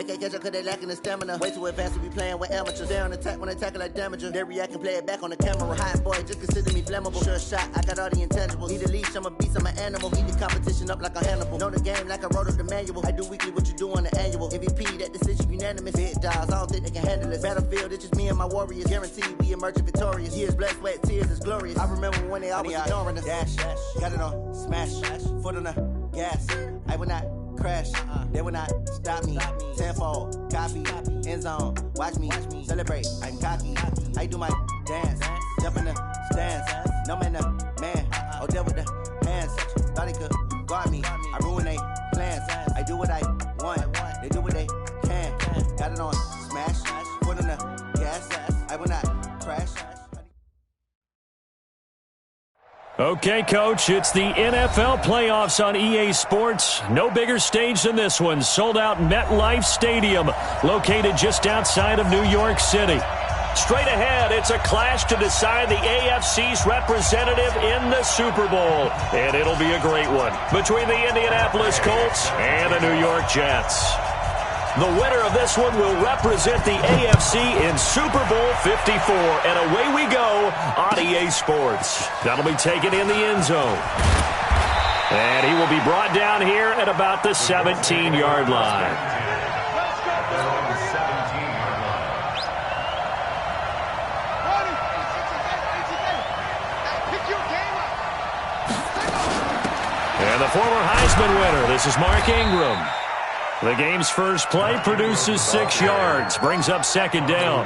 can't catch up cause they lacking the stamina. Way too advanced to be playing with amateurs. They on attack when they tackle like damager. They react and play it back on the camera. Hot boy, just consider me flammable. Sure shot, I got all the intangibles. Need a leash, I'm a beast, I'm an animal. Heat the competition up like a Hannibal. Know the game like I wrote up the manual. I do weekly what you do on the annual. MVP, that decision unanimous. Big dogs, I don't think they can handle it. Battlefield, it's just me and my warriors. Guaranteed we emerge victorious. Years, blood, sweat, tears, is glorious. I remember when they always ignoring us. Dash, got it on, smash, foot on the gas. I will not crash, they will not stop me. Tenfold, copy, end zone, watch me celebrate. I'm cocky, I do my dance, jump in the stands. No man, man, oh, deal with the hands. Thought he could guard me, I ruin they plans. I do what I want, they do what they can. Got it on, smash, foot on the gas. I will not crash. Okay, Coach, it's the NFL playoffs on EA Sports. No bigger stage than this one. Sold out MetLife Stadium, located just outside of New York City. Straight ahead, it's a clash to decide the AFC's representative in the Super Bowl. And it'll be a great one between the Indianapolis Colts and the New York Jets. The winner of this one will represent the AFC in Super Bowl 54. And away we go on EA Sports. That'll be taken in the end zone. And he will be brought down here at about the 17-yard line. And the former Heisman winner, this is Mark Ingram. The game's first play produces 6 yards, brings up second down.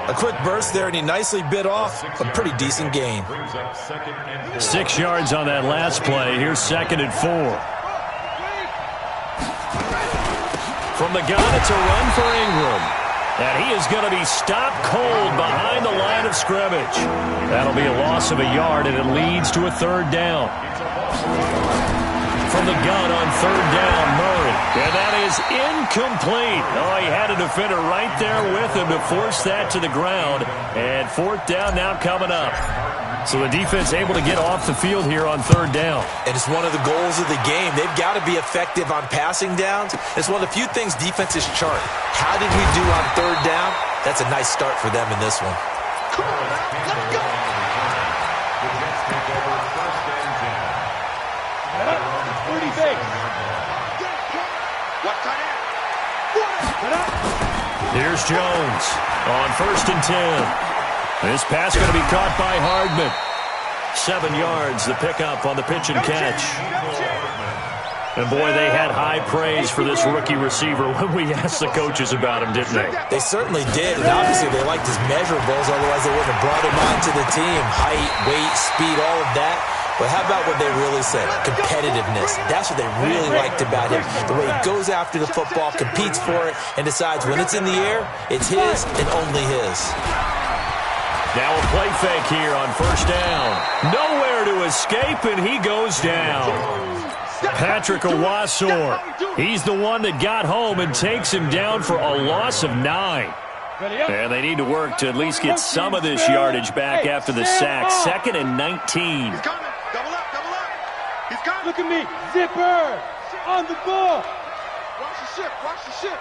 A quick burst there, and he nicely bit off a pretty decent gain. 6 yards on that last play. Here's 2nd and 4. From the gun, it's a run for Ingram. And he is going to be stopped cold behind the line of scrimmage. That'll be a loss of a yard, and it leads to a 3rd down. From the gun on 3rd down, Murray. And that is incomplete. Oh, he had a defender right there with him to force that to the ground. And 4th down now coming up. So the defense able to get off the field here on 3rd down. And it's one of the goals of the game. They've got to be effective on passing downs. It's one of the few things defenses chart. How did we do on 3rd down? That's a nice start for them in this one. Come on, let's go. The Jets take over 1st and 10. Here's Jones on 1st and 10. This pass going to be caught by Hardman. 7 yards, the pickup on the pitch and catch. And boy, they had high praise for this rookie receiver when we asked the coaches about him, didn't they? They certainly did, and obviously they liked his measurables, otherwise they wouldn't have brought him onto the team. Height, weight, speed, all of that. But how about what they really said? Competitiveness. That's what they really liked about him. The way he goes after the football, competes for it, and decides when it's in the air, it's his and only his. Now a play fake here on 1st down. Nowhere to escape, and he goes down. Patrick Owasor, he's the one that got home and takes him down for a loss of 9. And they need to work to at least get some of this yardage back after the sack. 2nd and 19. He's coming. Double up. He's coming. Look at me. Zipper on the ball. Watch the ship.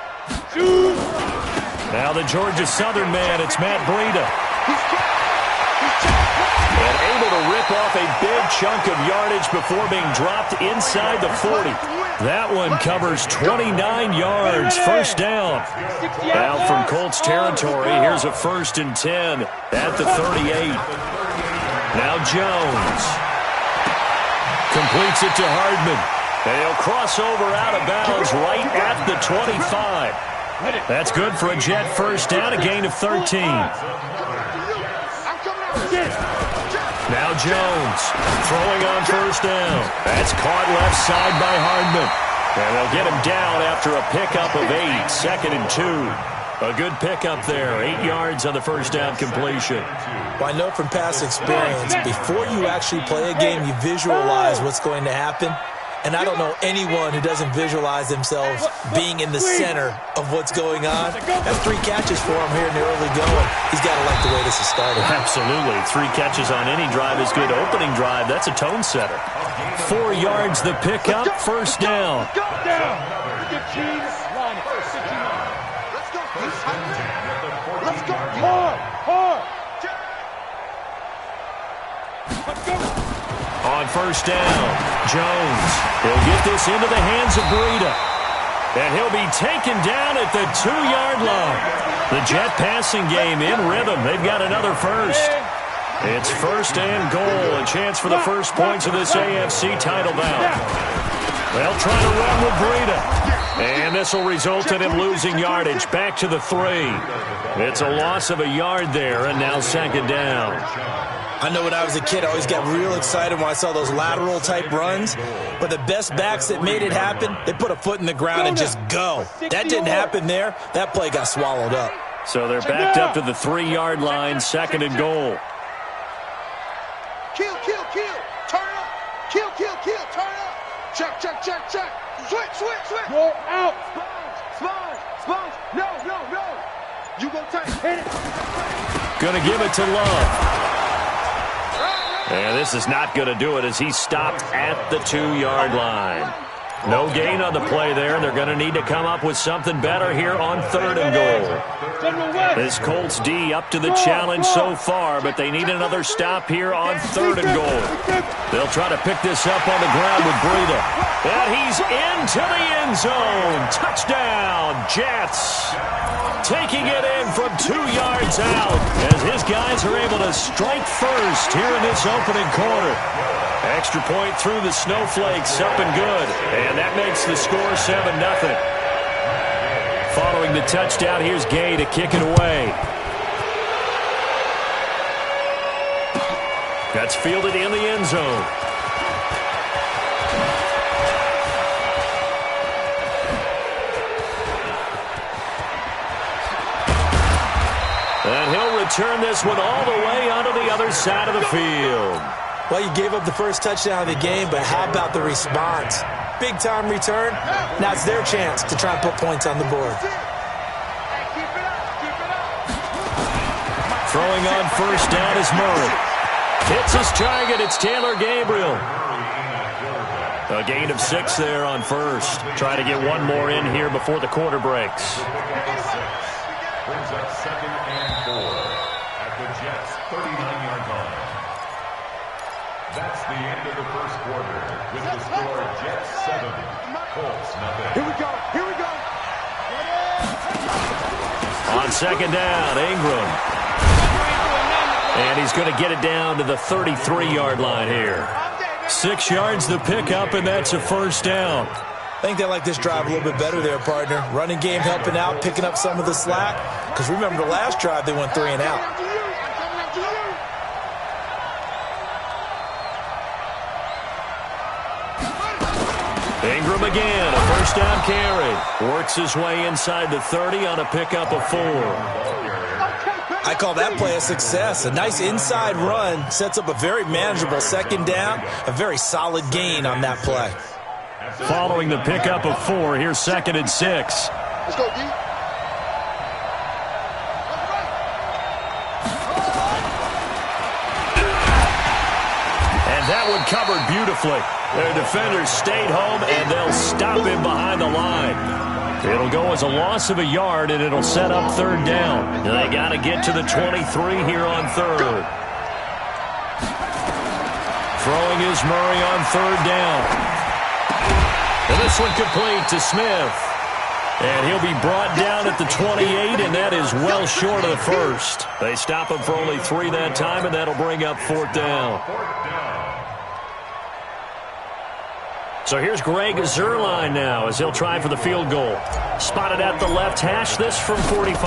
Now the Georgia Southern man, it's Matt Breida. And able to rip off a big chunk of yardage before being dropped inside the 40. That one covers 29 yards, 1st down. Now from Colts territory, here's a 1st and 10 at the 38. Now Jones completes it to Hardman. And he'll cross over out of bounds right at the 25. That's good for a Jet 1st down, a gain of 13. Now Jones throwing on 1st down. That's caught left side by Hardman. And they'll get him down after a pickup of 8. 2nd and 2. A good pickup there. 8 yards on the 1st down completion. Well, I know from past experience, before you actually play a game, you visualize what's going to happen. And I don't know anyone who doesn't visualize themselves being in the center of what's going on. That's 3 catches for him here in the early going. He's got to like the way this is started. Absolutely. 3 catches on any drive is good. Opening drive, that's a tone setter. 4 yards the pickup, 1st down. Let's go. Hard. Let's go. On first down, Jones. He'll get this into the hands of Breida. And he'll be taken down at the 2-yard line. The Jet passing game in rhythm. They've got another first. It's first and goal. A chance for the first points of this AFC title bout. They'll try to run with Breida. And this will result in him losing yardage. Back to the 3. It's a loss of a yard there, and now second down. I know when I was a kid, I always got real excited when I saw those lateral-type runs. But the best backs that made it happen, they put a foot in the ground and just go. That didn't happen there. That play got swallowed up. So they're backed up to the 3-yard line, second and goal. Kill. Turn up. Kill. Turn up. Check. Switch. Go out. Sponge. No. You go take. Hit it. Going to give it to Love. And this is not going to do it as he's stopped at the 2-yard line. No gain on the play there. They're going to need to come up with something better here on third and goal. This Colts D up to the challenge so far, but they need another stop here on third and goal. They'll try to pick this up on the ground with Breida. And he's into the end zone. Touchdown, Jets. Taking it in from 2 yards out as his guys are able to strike first here in this opening quarter. Extra point through the snowflakes, up and good. And that makes the score 7-0. Following the touchdown, here's Gay to kick it away. That's fielded in the end zone. And he'll return this one all the way onto the other side of the field. Well, you gave up the first touchdown of the game, but how about the response? Big-time return. Now it's their chance to try and put points on the board. Throwing on first down is Murray. Hits his target. It's Taylor Gabriel. A gain of 6 there on first. Try to get one more in here before the quarter breaks. Brings up 2nd and 4 at the Jets' 39-yard line. That's the end of the first quarter with the score Jets 7, Colts nothing. Here we go. On second down, Ingram. And he's going to get it down to the 33-yard line here. 6 yards the pickup, and that's a first down. I think they like this drive a little bit better there, partner. Running game helping out, picking up some of the slack. Because remember the last drive, they went 3 and out. Ingram again, a first down carry. Works his way inside the 30 on a pickup of 4. I call that play a success. A nice inside run sets up a very manageable second down. A very solid gain on that play. Following the pickup of 4, here's 2nd and 6. Let's go, D. And that one covered beautifully. Their defenders stayed home, and they'll stop him behind the line. It'll go as a loss of a yard, and it'll set up third down. They got to get to the 23 here on third. Throwing is Murray on third down. And this one complete to Smith. And he'll be brought down at the 28, and that is well short of the first. They stop him for only 3 that time, and that'll bring up 4th down. So here's Greg Zuerlein now as he'll try for the field goal. Spotted at the left hash, this from 45.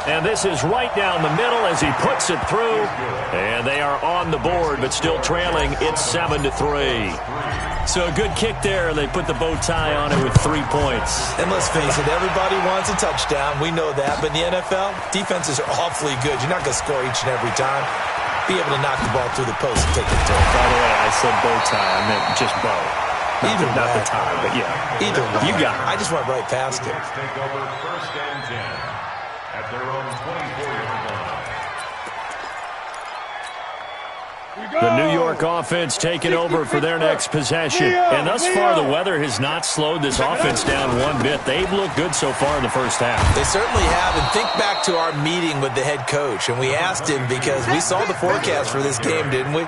And this is right down the middle as he puts it through. And they are on the board, but still trailing. It's 7-3. So a good kick there. They put the bow tie on it with 3 points. And let's face it, everybody wants a touchdown. We know that. But in the NFL, defenses are awfully good. You're not going to score each and every time. Be able to knock the ball through the post and take it to him. By the way, I said bow tie. I meant just bow. Not the tie, but yeah. Either way. You got it. I just went right past it. Take over 1st and 10 at their own 24-yard line. The New York offense taking over for their next possession. And thus far, the weather has not slowed this offense down one bit. They've looked good so far in the first half. They certainly have. And think back to our meeting with the head coach. And we asked him because we saw the forecast for this game, didn't we?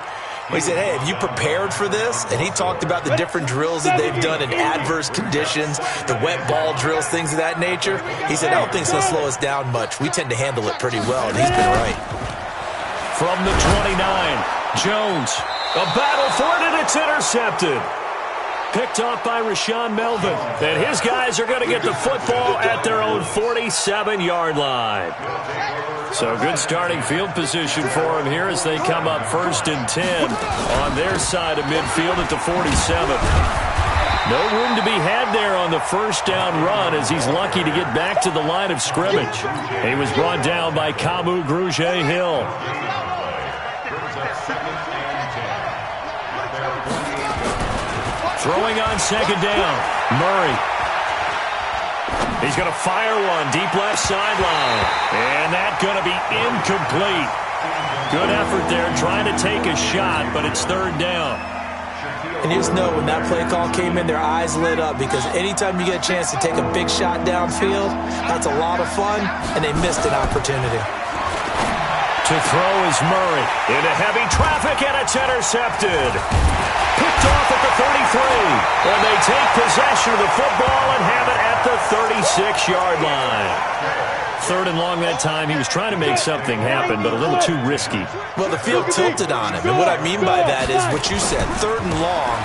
We said, hey, have you prepared for this? And he talked about the different drills that they've done in adverse conditions, the wet ball drills, things of that nature. He said, I don't think it's going to slow us down much. We tend to handle it pretty well, and he's been right. From the 29, Jones. A battle for it, and it's intercepted. Picked off by Rashaan Melvin. And his guys are going to get the football at their own 47-yard line. So good starting field position for them here as they come up 1st and 10 on their side of midfield at the 47. No room to be had there on the first down run as he's lucky to get back to the line of scrimmage. He was brought down by Kamu Grugier-Hill. Throwing on 2nd down, Murray. He's going to fire one deep left sideline. And that's going to be incomplete. Good effort there trying to take a shot, but it's 3rd down. And you just know when that play call came in, their eyes lit up because anytime you get a chance to take a big shot downfield, that's a lot of fun, and they missed an opportunity. To throw is Murray. Into heavy traffic, and it's intercepted. Picked off at the 33. And they take possession of the football and have it at the 36-yard line. 3rd and long that time. He was trying to make something happen, but a little too risky. Well, the field tilted on him. And what I mean by that is what you said. 3rd and long.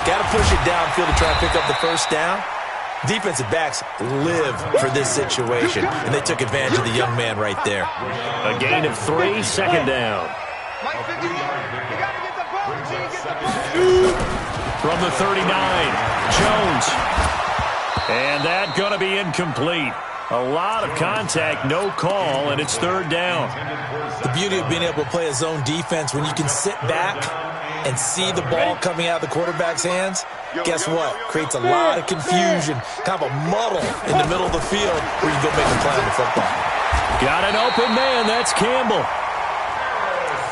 Got to push it downfield to try and pick up the first down. Defensive backs live for this situation, and they took advantage of the young man right there. A gain of 3, 2nd down. From the 39, Jones. And that's going to be incomplete. A lot of contact, no call, and it's 3rd down. The beauty of being able to play a zone defense when you can sit back and see the ball coming out of the quarterback's hands, guess what? Creates a lot of confusion, kind of a muddle in the middle of the field where you go make a play on the football. Got an open man, that's Campbell.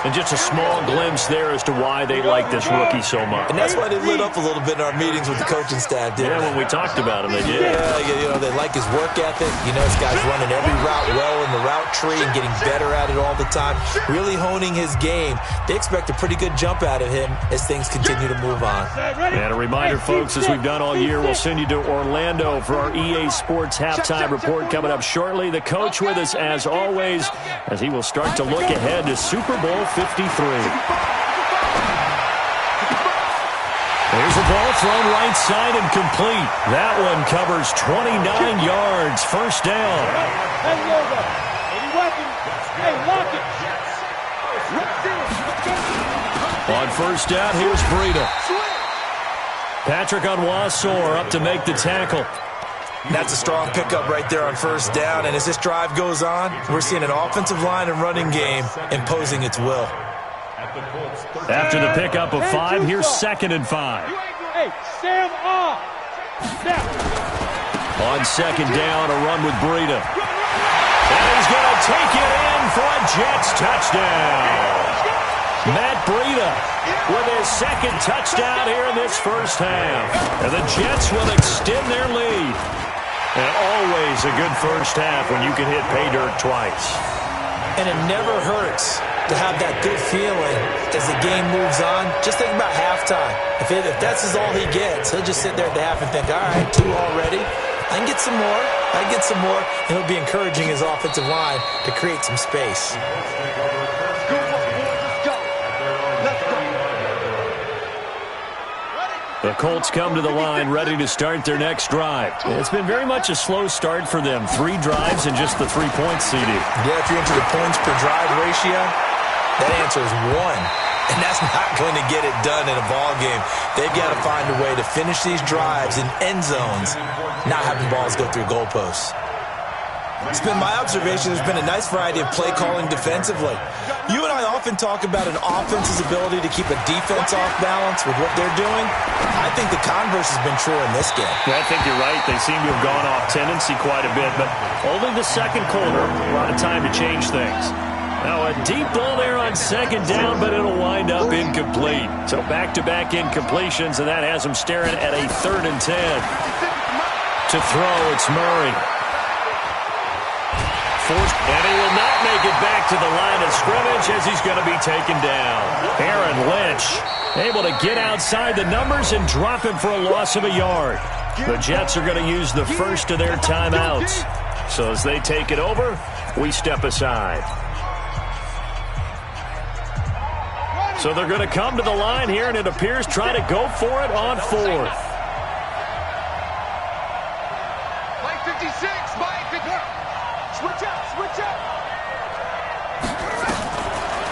And just a small glimpse there as to why they like this rookie so much. And that's why they lit up a little bit in our meetings with the coaching staff, didn't they? Yeah, when we talked about him, they did. Yeah, they like his work ethic. This guy's running every route well in the route tree and getting better at it all the time, really honing his game. They expect a pretty good jump out of him as things continue to move on. And a reminder, folks, as we've done all year, we'll send you to Orlando for our EA Sports halftime report coming up shortly. The coach with us, as always, as he will start to look ahead to Super Bowl 53. There's a ball thrown right side and complete. That one covers 29 yards. First down. On first down, here's Breida. Patrick Onwuasor up to make the tackle. That's a strong pickup right there on first down. And as this drive goes on, we're seeing an offensive line and running game imposing its will. After the pickup of 5, here's 2nd and 5. Hey, Sam off. On 2nd down, a run with Breida. And he's going to take it in for a Jets touchdown. Matt Breida with his 2nd touchdown here in this first half. And the Jets will extend their lead. And always a good first half when you can hit pay dirt twice. And it never hurts to have that good feeling as the game moves on. Just think about halftime. If that's all he gets, he'll just sit there at the half and think, all right, 2 already. I can get some more. I can get some more. And he'll be encouraging his offensive line to create some space. The Colts come to the line ready to start their next drive. It's been very much a slow start for them. 3 drives and just the 3 points, CD. Yeah, if you're into the points per drive ratio, that answer is 1. And that's not going to get it done in a ball game. They've got to find a way to finish these drives in end zones, not having balls go through goalposts. It's been my observation there's been a nice variety of play calling defensively. You and I often talk about an offense's ability to keep a defense off balance with what they're doing. I think the converse has been true in this game. Yeah, I think you're right. They seem to have gone off tendency quite a bit, but only the second quarter, a lot of time to change things. Now a deep ball there on second down, but it'll wind up incomplete. So back-to-back incompletions, and that has him staring at a 3rd and 10. To throw, it's Murray. And he will not make it back to the line of scrimmage as he's going to be taken down. Aaron Lynch able to get outside the numbers and drop him for a loss of a yard. The Jets are going to use the first of their timeouts. So as they take it over, we step aside. So they're going to come to the line here, and it appears try to go for it on 4th. Mike 56, Mike 56. Switch up, switch up.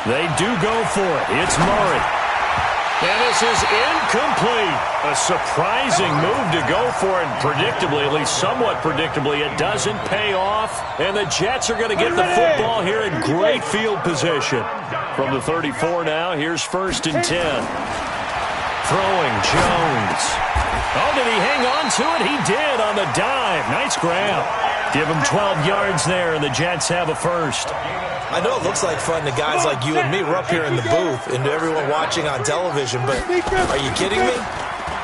They do go for it. It's Murray. And this is incomplete. A surprising move to go for it. Predictably, at least somewhat predictably, it doesn't pay off. And the Jets are going to get the football here in great field position. From the 34 now, here's 1st and 10. Throwing, Jones. Oh, did he hang on to it? He did on the dive. Nice grab. Give him 12 yards there, and the Jets have a first. I know it looks like fun to guys like you and me. We're up here in the booth and to everyone watching on television, but are you kidding me?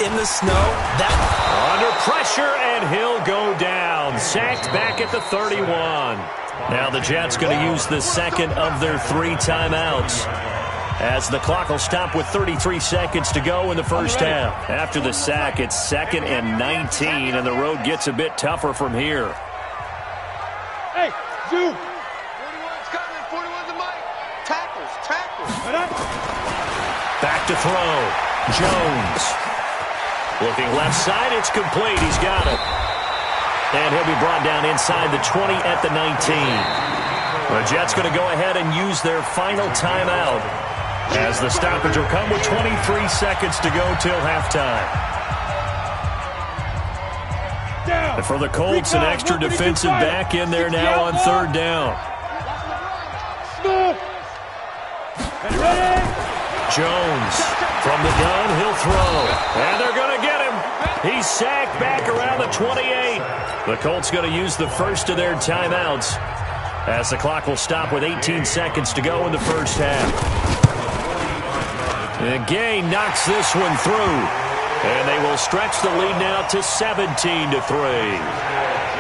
In the snow? Under pressure, and he'll go down. Sacked back at the 31. Now the Jets going to use the second of their 3 timeouts, as the clock will stop with 33 seconds to go in the first half. After the sack, it's 2nd and 19, and the road gets a bit tougher from here. Hey, Zoo. 41's coming. 41's the mic. Tackles. Back to throw. Jones. Looking left side. It's complete. He's got it. And he'll be brought down inside the 20 at the 19. The Jets going to go ahead and use their final timeout, as the stoppage will come with 23 seconds to go till halftime. And for the Colts, an extra defensive back in there now on 3rd down. Jones from the gun, he'll throw. And they're going to get him. He's sacked back around the 28. The Colts going to use the first of their timeouts, as the clock will stop with 18 seconds to go in the first half. And Gay knocks this one through. And they will stretch the lead now to 17-3.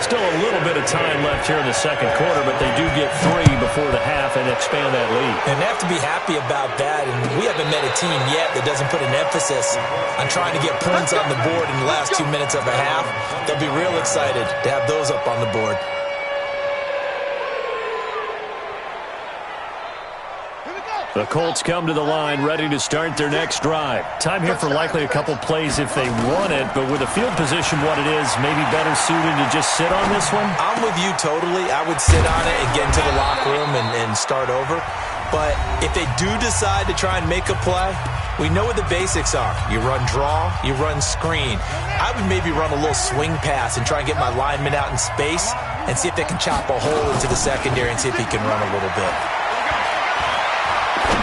Still a little bit of time left here in the second quarter, but they do get 3 before the half and expand that lead. And they have to be happy about that. And we haven't met a team yet that doesn't put an emphasis on trying to get points on the board in the last 2 minutes of a half. They'll be real excited to have those up on the board. The Colts come to the line ready to start their next drive. Time here for likely a couple plays if they want it, but with the field position what it is, maybe better suited to just sit on this one? I'm with you totally. I would sit on it and get into the locker room and start over. But if they do decide to try and make a play, we know what the basics are. You run draw, you run screen. I would maybe run a little swing pass and try and get my lineman out in space and see if they can chop a hole into the secondary and see if he can run a little bit.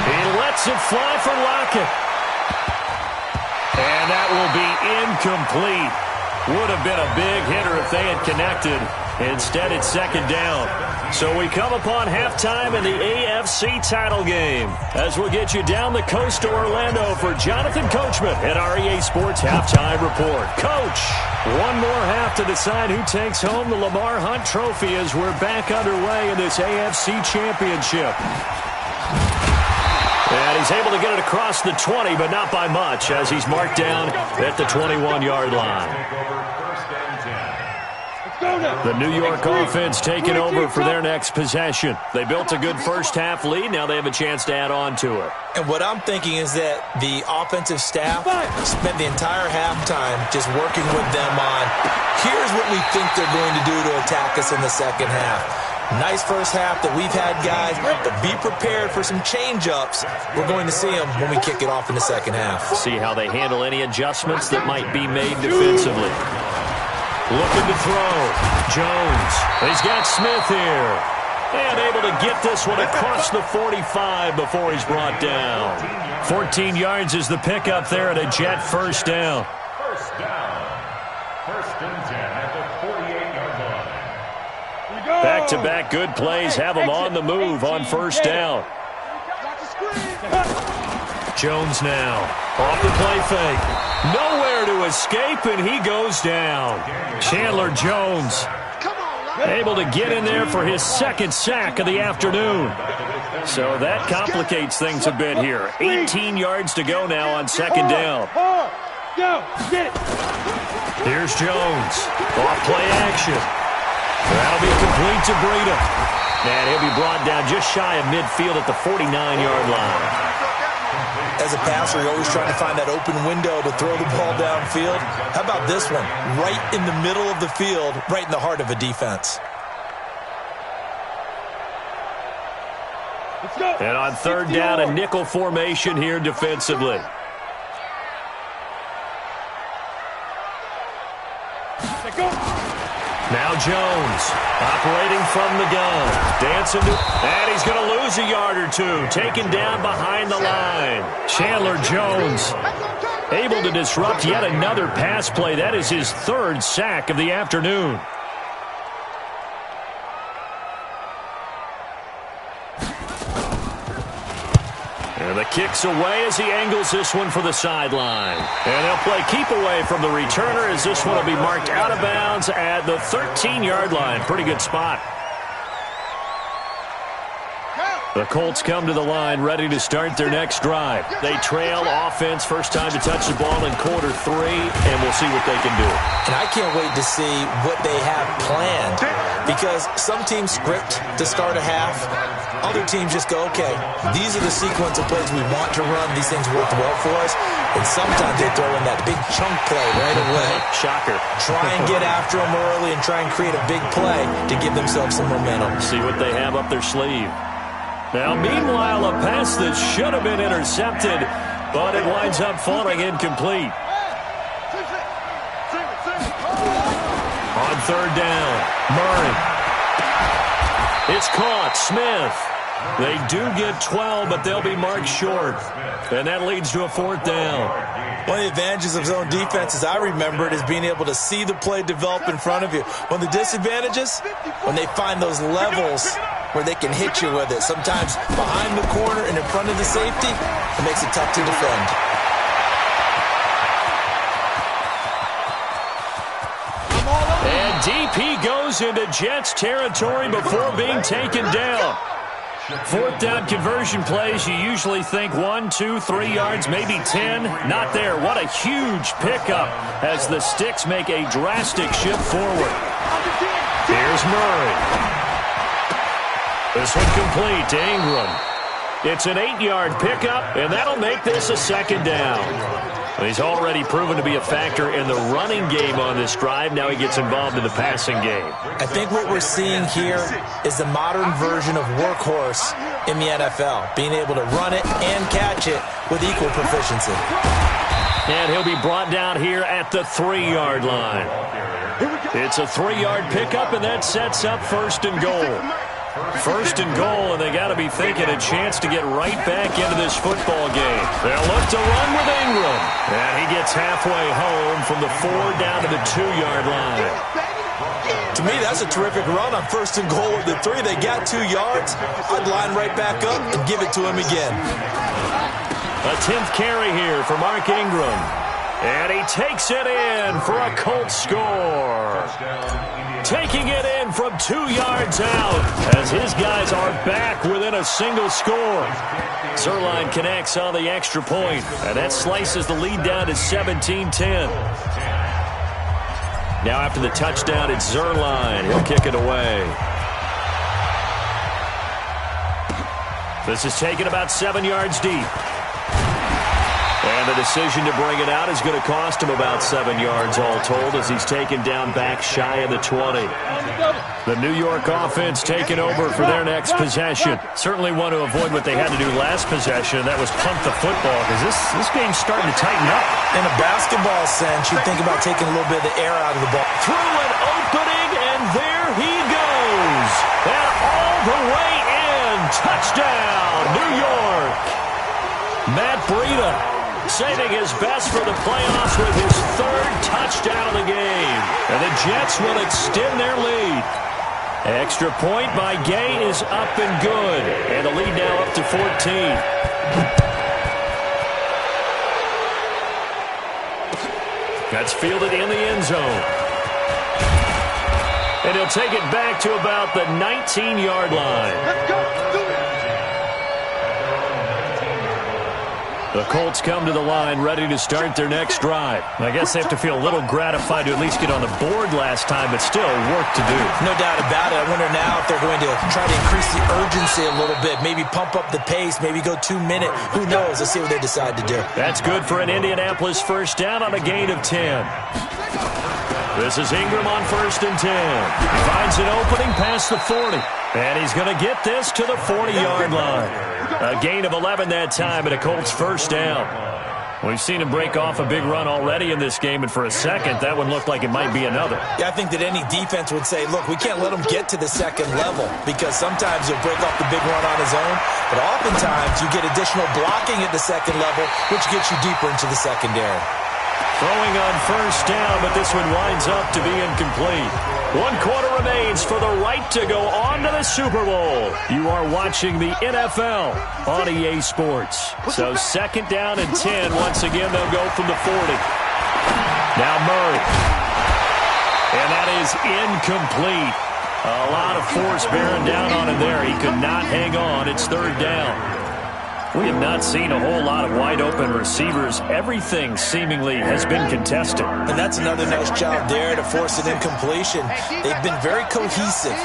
He lets it fly for Lockett. And that will be incomplete. Would have been a big hitter if they had connected. Instead, it's 2nd down. So we come upon halftime in the AFC title game, as we'll get you down the coast to Orlando for Jonathan Coachman at our EA Sports Halftime Report. Coach, one more half to decide who takes home the Lamar Hunt Trophy as we're back underway in this AFC Championship. And he's able to get it across the 20, but not by much, as he's marked down at the 21-yard line. The New York offense taking over for their next possession. They built a good first-half lead. Now they have a chance to add on to it. And what I'm thinking is that the offensive staff spent the entire halftime just working with them on, here's what we think they're going to do to attack us in the second half. Nice first half that we've had, guys, but be prepared for some change-ups. We're going to see them when we kick it off in the second half. See how they handle any adjustments that might be made defensively. Looking to throw. Jones. He's got Smith here. And able to get this one across the 45 before he's brought down. 14 yards is the pickup there at a Jet first down. First down. 1st and 10 at the 48-yard line. Back Back-to-back good plays have them on the move on first down. Jones now off the play fake. Nowhere to escape, and he goes down. Chandler Jones able to get in there for his second sack of the afternoon. So that complicates things a bit here. 18 yards to go now on second down. Here's Jones. Off play action. That'll be complete to Breida. And he'll be brought down just shy of midfield at the 49-yard line. As a passer, you're always trying to find that open window to throw the ball downfield. How about this one? Right in the middle of the field, right in the heart of a defense. And on third down, a nickel formation here defensively. Now Jones, operating from the gun. Dancing to, and he's going to lose a yard or two. Taken down behind the line. Chandler Jones able to disrupt yet another pass play. That is his third sack of the afternoon. And the kick's away as he angles this one for the sideline. And they'll play keep away from the returner as this one will be marked out of bounds at the 13-yard line. Pretty good spot. The Colts come to the line ready to start their next drive. They trail offense, first time to touch the ball in quarter 3, and we'll see what they can do. And I can't wait to see what they have planned, because some teams script to start a half. Other teams just go, okay, these are the sequence of plays we want to run. These things work well for us. And sometimes they throw in that big chunk play right away. Shocker. Try and get after them early and try and create a big play to give themselves some momentum. See what they have up their sleeve. Now, meanwhile, a pass that should have been intercepted, but it winds up falling incomplete. On third down, Murray. It's caught. Smith. They do get 12, but they'll be marked short. And that leads to a fourth down. One of the advantages of zone defense, as I remember it, is being able to see the play develop in front of you. One of the disadvantages, when they find those levels where they can hit you with it. Sometimes behind the corner and in front of the safety, it makes it tough to defend. And DP goes into Jets territory before being taken down. Fourth down conversion plays, you usually think 1, 2, 3 yards, maybe 10. Not there. What a huge pickup as the Sticks make a drastic shift forward. Here's Murray. This one complete to Ingram. It's an 8-yard pickup, and that'll make this a second down. He's already proven to be a factor in the running game on this drive. Now he gets involved in the passing game. I think what we're seeing here is the modern version of workhorse in the NFL, being able to run it and catch it with equal proficiency. And he'll be brought down here at the 3-yard line. It's a 3-yard pickup, and that sets up first and goal. First and goal, and they got to be thinking a chance to get right back into this football game. They'll look to run with Ingram. And he gets halfway home from the 4 down to the 2-yard line. To me, that's a terrific run on first and goal with the 3. They got 2 yards. I'd line right back up and give it to him again. A 10th carry here for Mark Ingram. And he takes it in for a Colts score. Taking it in from 2 yards out as his guys are back within a single score. Zerline connects on the extra point, and that slices the lead down to 17-10. Now after the touchdown, it's Zerline. He'll kick it away. This is taken about 7 yards deep. And the decision to bring it out is going to cost him about 7 yards all told as he's taken down back shy of the 20. The New York offense taking over for their next possession. Certainly want to avoid what they had to do last possession, and that was punt the football, because this game's starting to tighten up. In a basketball sense, you think about taking a little bit of the air out of the ball. Through an opening, and there he goes. And all the way in. Touchdown, New York. Matt Breida saving his best for the playoffs with his 3rd touchdown of the game. And the Jets will extend their lead. Extra point by Gay is up and good. And the lead now up to 14. That's fielded in the end zone. And he'll take it back to about the 19-yard line. Let's go. Do it. The Colts come to the line ready to start their next drive. I guess they have to feel a little gratified to at least get on the board last time, but still work to do. No doubt about it. I wonder now if they're going to try to increase the urgency a little bit, maybe pump up the pace, maybe go 2 minute. Who knows? Let's see what they decide to do. That's good for an Indianapolis first down on a gain of 10. This is Ingram on 1st and 10. He finds an opening past the 40. And he's going to get this to the 40-yard line. A gain of 11 that time and a Colts first down. We've seen him break off a big run already in this game, and for a second, that one looked like it might be another. Yeah, I think that any defense would say, look, we can't let him get to the second level because sometimes he'll break off the big run on his own, but oftentimes you get additional blocking at the second level, which gets you deeper into the secondary. Throwing on first down, but this one winds up to be incomplete. 1 quarter remains for the right to go on to the Super Bowl. You are watching the NFL on EA Sports. So 2nd down and 10. Once again, they'll go from the 40. Now Murray. And that is incomplete. A lot of force bearing down on him there. He could not hang on. It's 3rd down. We have not seen a whole lot of wide-open receivers. Everything seemingly has been contested. And that's another nice job there to force an incompletion. They've been very cohesive,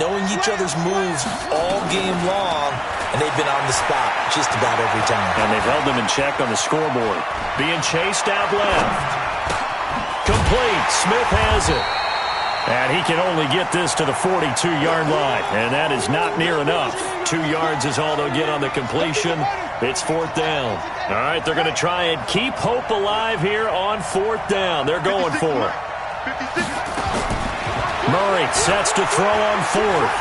knowing each other's moves all game long, and they've been on the spot just about every time. And they've held them in check on the scoreboard. Being chased out left. Complete. Smith has it. And he can only get this to the 42-yard line. And that is not near enough. 2 yards is all they'll get on the completion. It's 4th down. All right, they're going to try and keep hope alive here on 4th down. They're going for it. Murray sets to throw on 4th.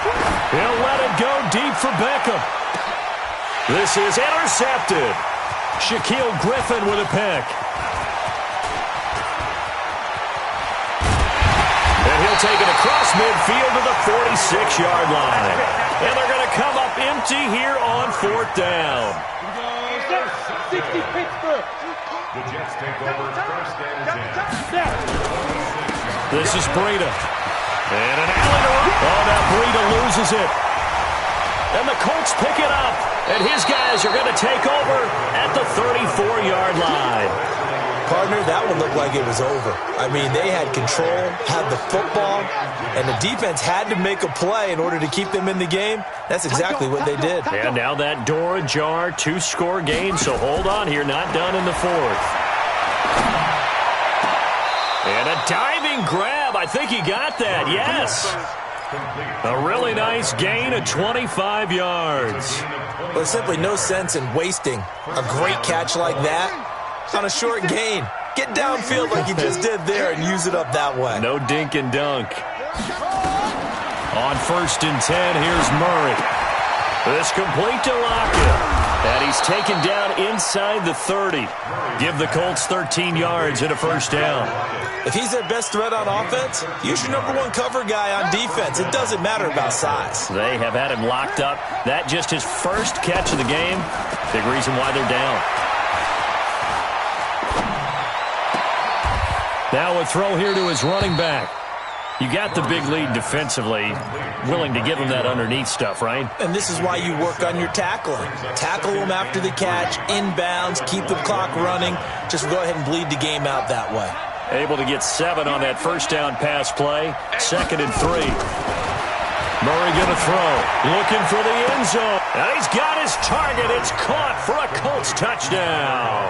He'll let it go deep for Beckham. This is intercepted. Shaquille Griffin with a pick. He'll take it across midfield to the 46-yard line. And they're going to come up empty here on 4th down. 60 Pittsburgh. The Jets take over 1st and 10. This is Breida. And an alley to run. Oh, now Breida loses it. And the Colts pick it up. And his guys are going to take over at the 34-yard line. Partner, that one looked like it was over. I mean, they had control, had the football, and the defense had to make a play in order to keep them in the game. That's exactly what they did. And now that door ajar, 2-score game, so hold on here, not done in the 4th. And a diving grab. I think he got that, yes. A really nice gain of 25 yards. There's simply no sense in wasting a great catch like that on a short gain. Get downfield like you just did there and use it up that way. No dink and dunk. On 1st and 10, here's Murray. This complete to Lockett. And he's taken down inside the 30. Give the Colts 13 yards and a first down. If he's their best threat on offense, use your #1 cover guy on defense. It doesn't matter about size. They have had him locked up. That just his first catch of the game. Big reason why they're down. Now a throw here to his running back. You got the big lead defensively, willing to give him that underneath stuff, right? And this is why you work on your tackling. Tackle them after the catch, inbounds, keep the clock running. Just go ahead and bleed the game out that way. Able to get 7 on that first down pass play. 2nd and 3. Murray going to throw. Looking for the end zone. And he's got his target. It's caught for a Colts touchdown.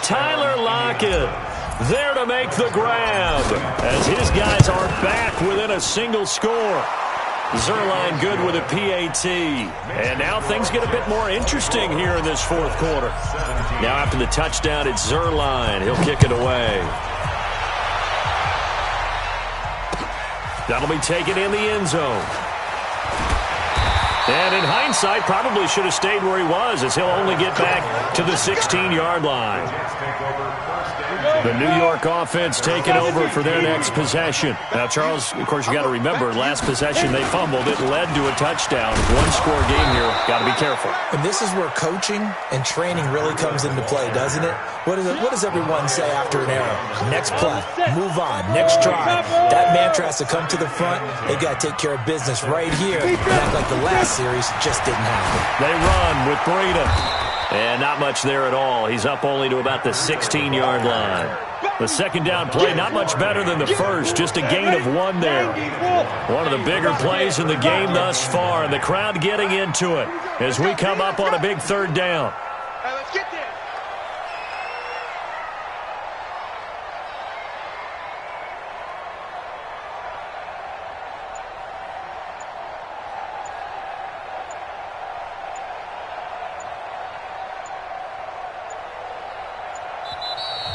Tyler Lockett there to make the grab as his guys are back within a single score. Zerline good with a PAT. And now things get a bit more interesting here in this 4th quarter. Now after the touchdown, it's Zerline. He'll kick it away. That'll be taken in the end zone. And in hindsight, probably should have stayed where he was, as he'll only get back to the 16-yard line. The New York offense taking over for their next possession. Now, Charles, of course, you got to remember, last possession they fumbled. It led to a touchdown. One-score game here. Got to be careful. And this is where coaching and training really comes into play, doesn't it? What does everyone say after an error? Next play, move on, next drive. That mantra has to come to the front. They've got to take care of business right here. And act like the last series just didn't happen. They run with Breida. And not much there at all. He's up only to about the 16-yard line. The second down play, not much better than the first. Just a gain of 1 there. One of the bigger plays in the game thus far. And the crowd getting into it as we come up on a big third down. Let's get there.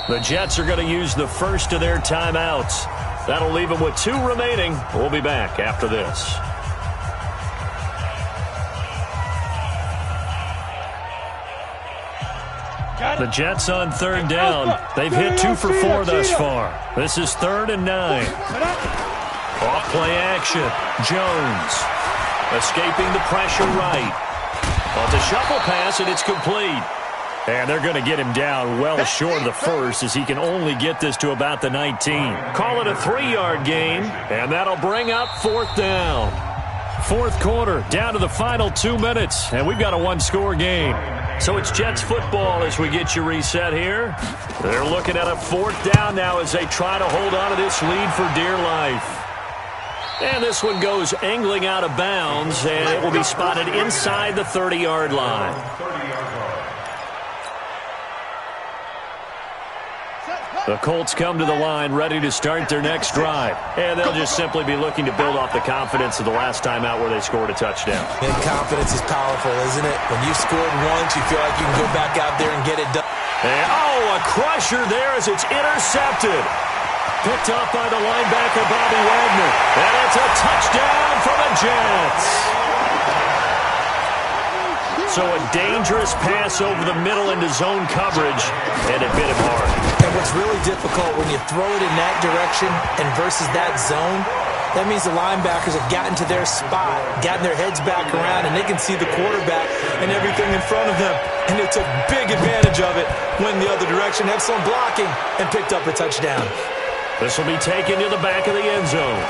The Jets are going to use the first of their timeouts. That'll leave them with 2 remaining. We'll be back after this. The Jets on third down. They've hit 2 for 4 thus far. This is 3rd and 9. Off play action. Jones escaping the pressure right. On the shuffle pass, and it's complete. And they're going to get him down well short of the first, as he can only get this to about the 19. Call it a 3-yard gain, and that'll bring up 4th down. 4th quarter, down to the final 2 minutes, and we've got a 1-score game. So it's Jets football as we get you reset here. They're looking at a 4th down now as they try to hold on to this lead for dear life. And this one goes angling out of bounds, and it will be spotted inside the 30-yard line. The Colts come to the line ready to start their next drive. And they'll just simply be looking to build off the confidence of the last time out where they scored a touchdown. And confidence is powerful, isn't it? When you've scored once, you feel like you can go back out there and get it done. And, a crusher there as it's intercepted. Picked up by the linebacker, Bobby Wagner. And it's a touchdown for the Jets. So a dangerous pass over the middle into zone coverage, and it bit him hard. And what's really difficult when you throw it in that direction and versus that zone, that means the linebackers have gotten to their spot, gotten their heads back around, and they can see the quarterback and everything in front of them. And they took big advantage of it, went the other direction, had some blocking, and picked up a touchdown. This will be taken to the back of the end zone.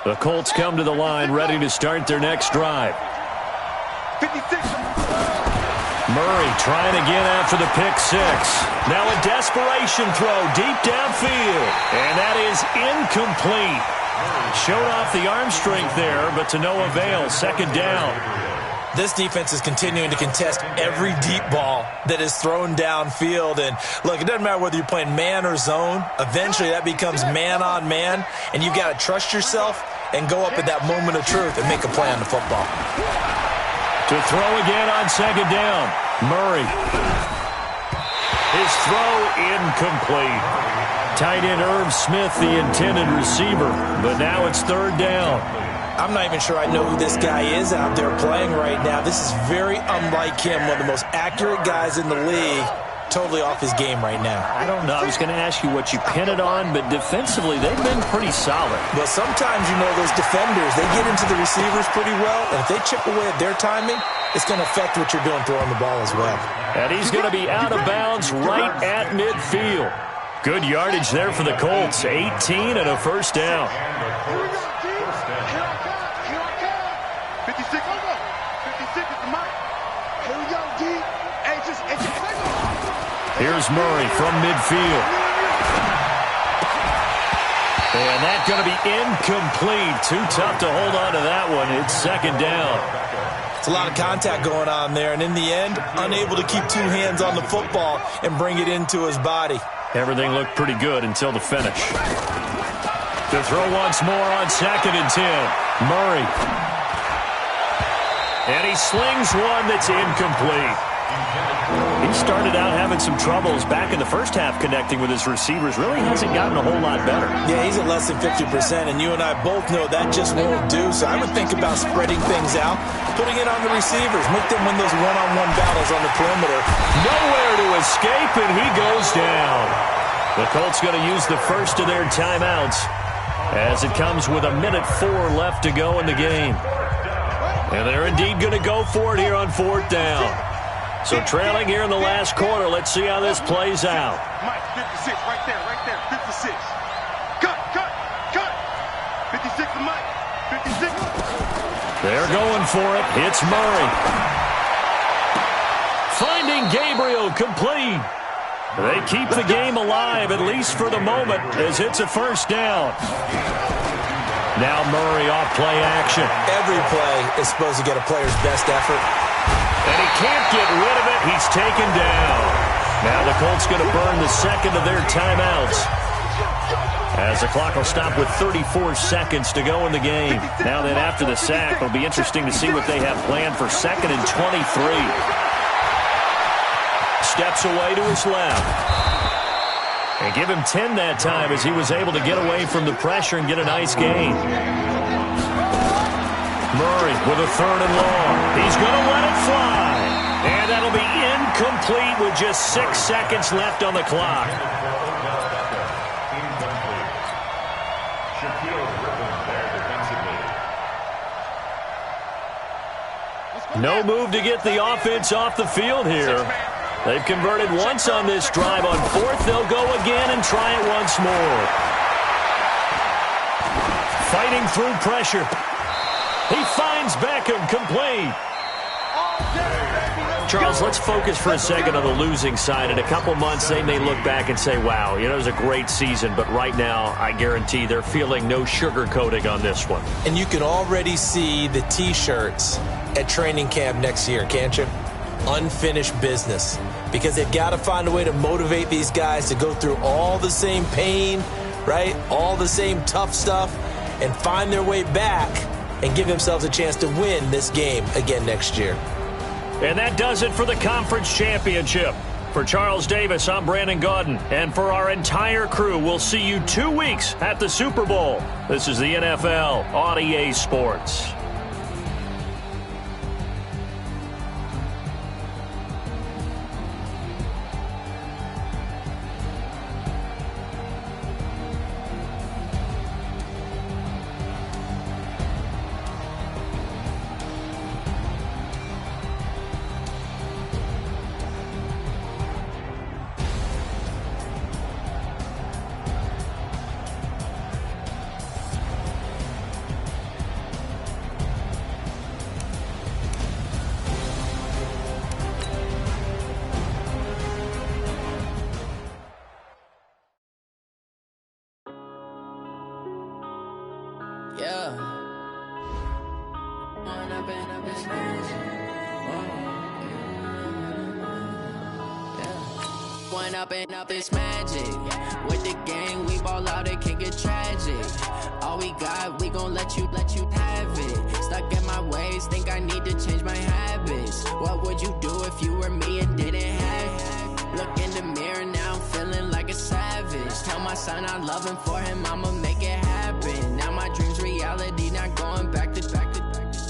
The Colts come to the line ready to start their next drive. 56. Murray trying again after the pick 6. Now a desperation throw deep downfield. And that is incomplete. Showed off the arm strength there, but to no avail. 2nd down. This defense is continuing to contest every deep ball that is thrown downfield. And, look, it doesn't matter whether you're playing man or zone. Eventually that becomes man on man, and you've got to trust yourself and go up at that moment of truth and make a play on the football. To throw again on 2nd down. Murray. His throw incomplete. Tight end Irv Smith, the intended receiver. But now it's 3rd down. I'm not even sure I know who this guy is out there playing right now. This is very unlike him, one of the most accurate guys in the league. Totally off his game right now. I don't know. I was going to ask you what you pin it on, but defensively, they've been pretty solid. Well, sometimes, those defenders, they get into the receivers pretty well, and if they chip away at their timing, it's going to affect what you're doing throwing the ball as well. And he's going to be out of bounds right at midfield. Good yardage there for the Colts. 18 and a 1st down. Here we go, G. Here I come. 56. 56 is the mic. Here we go, G. Hey, just take it. Here's Murray from midfield. And that's going to be incomplete. Too tough to hold on to that one. It's 2nd down. It's a lot of contact going on there, and in the end, unable to keep 2 hands on the football and bring it into his body. Everything looked pretty good until the finish. To throw once more on 2nd and 10. Murray. And he slings one that's incomplete. He started out having some troubles back in the first half connecting with his receivers. Really hasn't gotten a whole lot better. Yeah, he's at less than 50%, and you and I both know that just won't do. So I would think about spreading things out, putting it on the receivers, make them win those one-on-one battles on the perimeter. Nowhere to escape, and he goes down. The Colts going to use the first of their timeouts as it comes with 1:04 left to go in the game. And they're indeed going to go for it here on 4th down. So trailing here in the last quarter. Let's see how this plays out. Mike, 56, right there, 56. Cut. 56 to Mike, 56. They're going for it. It's Murray. Finding Gabriel complete. They keep the game alive, at least for the moment, as it's a first down. Now Murray off play action. Every play is supposed to get a player's best effort. And he can't get rid of it. He's taken down. Now the Colts going to burn the second of their timeouts, as the clock will stop with 34 seconds to go in the game. Now then, after the sack, it'll be interesting to see what they have planned for 2nd and 23. Steps away to his left. And give him 10 that time as he was able to get away from the pressure and get a nice gain. Murray with a 3rd and long. He's going to let it fly. And that'll be incomplete with just 6 seconds left on the clock. No move to get the offense off the field here. They've converted once on this drive. On 4th, they'll go again and try it once more. Fighting through pressure. He finds Beckham complete. Charles, let's focus for a second on the losing side. In a couple months, they may look back and say, wow, it was a great season. But right now, I guarantee they're feeling no sugarcoating on this one. And you can already see the T-shirts at training camp next year, can't you? Unfinished business. Because they've got to find a way to motivate these guys to go through all the same pain, right? All the same tough stuff, and find their way back and give themselves a chance to win this game again next year. And that does it for the conference championship. For Charles Davis, I'm Brandon Gaudin. And for our entire crew, we'll see you 2 weeks at the Super Bowl. This is the NFL on EA Sports. Up this magic with the gang, we ball out, it can get tragic. All we got, we gon' let you have it. Stuck in my ways, think I need to change my habits. What would you do if you were me and didn't have it? Look in the mirror now, I'm feeling like a savage. Tell my son I love him, for him I'ma make it happen. Now my dream's reality, not going back to.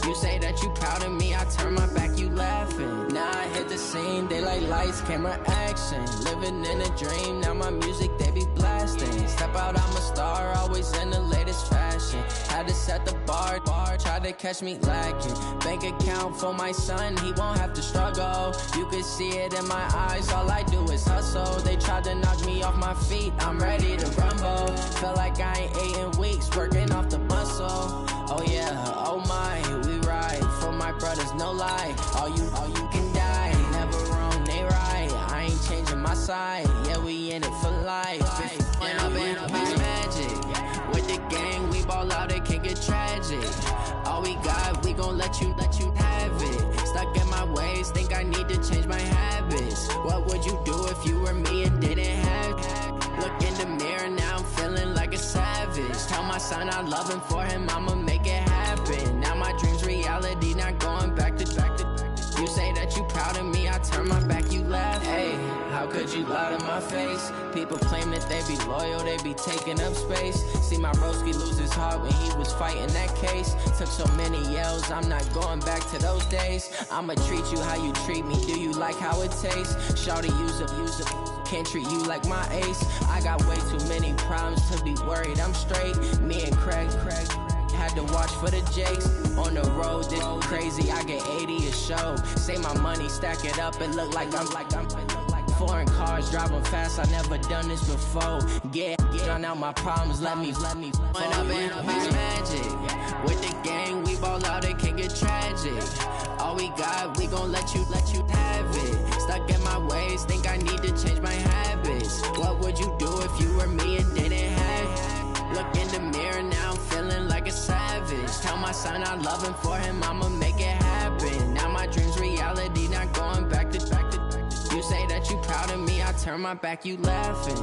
You say that you proud of me, I turn my back, you laughing. Now I hit the scene, daylight lights, camera action. Living in a dream, now my music, they be blasting. Step out, I'm a star, always in the latest fashion. Had to set the bar, try to catch me lacking. Bank account for my son, he won't have to struggle. You can see it in my eyes, all I do is hustle. They tried to knock me off my feet, I'm ready to rumble. Feel like I ain't ate in weeks, working off the muscle. Oh yeah, oh my, we ride for my brothers, no lie. All you can die, never wrong, they right. I ain't changing my side, yeah, we in it for life. When I've been up is magic, with the gang, we ball out, it can get tragic. All we got, we gon' let you have it. Stuck in my ways, think I need to change my habits. What would you do if you were me and didn't have it? Look in the mirror, now I'm feeling like a savage. Tell my son I love him, for him I'ma make it happen. Now my dream's reality, not going back to. You say that you proud of me, I turn my back, you laugh. Hey, how could you lie to my face? People claim that they be loyal, they be taking up space. See my broski lose his heart when he was fighting that case. Took so many yells, I'm not going back to those days. I'ma treat you how you treat me, do you like how it tastes? Shawty, use it. Can't treat you like my ace. I got way too many problems to be worried, I'm straight. Me and Craig had to watch for the Jakes. On the road, this crazy, I get 80 a show. Say my money, stack it up, it look like I'm foreign cars, driving fast, I never done this before. Get drown out my problems, let me Went up in a bitch magic. With the gang, we ball out, it can get tragic. All we got, we gon' let you have it. Stuck in my ways, think I need to change my habits. What would you do if you were me and didn't have it? Look in the mirror, now I'm feeling like a savage. Tell my son I love him, for him I'ma make it happen. Now my dream's reality, not going back to. You say that you proud of me, I turn my back, you laughing.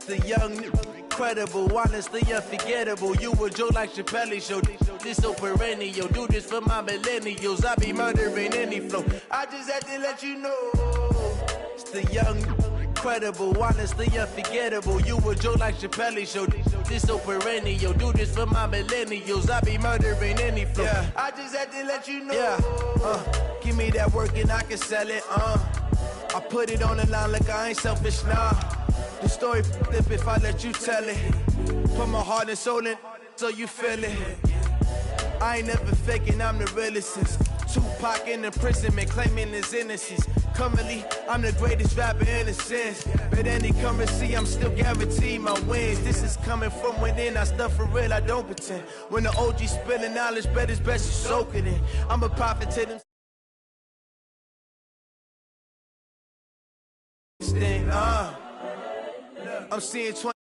The young, incredible, honestly unforgettable. You a joke like Chappelle show. This so perennial. Do this for my millennials. I be murdering any flow. I just had to let you know. It's the young, incredible, honestly unforgettable. You a joke like Chappelle show. This so perennial. Do this for my millennials. I be murdering any flow. Yeah. I just had to let you know. Yeah. Give me that work and I can sell it. I put it on the line like I ain't selfish, nah. The story flip if I let you tell it. Put my heart and soul in so you feel it. I ain't never faking, I'm the realest since Tupac in imprisonment, claiming his innocence. Currently, I'm the greatest rapper in a sense. But any currency, I'm still guaranteed my wins. This is coming from within, I stuff for real, I don't pretend. When the OG spilling knowledge, bet it's best you soak it in. I'm a prophet to them. I'm seeing 20